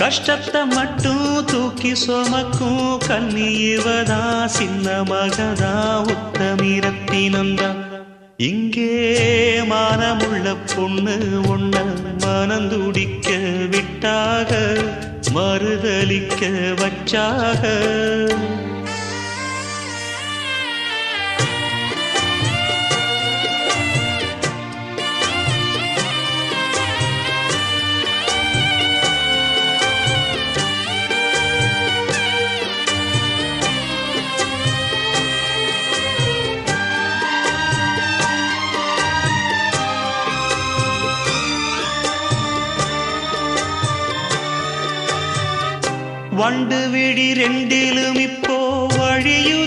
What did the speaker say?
கஷ்டத்தை மட்டும் தூக்கி சுமக்கும் கன்னியவதா சின்ன மகதா உத்தமிரத்தினந்தா இங்கே மானமுள்ள பொண்ணு ஒண்ண மனந்துடிக்க விட்டாக மறுதலிக்க வச்சாக வண்டு விழி ரெண்டிலும் இப்போ வழியு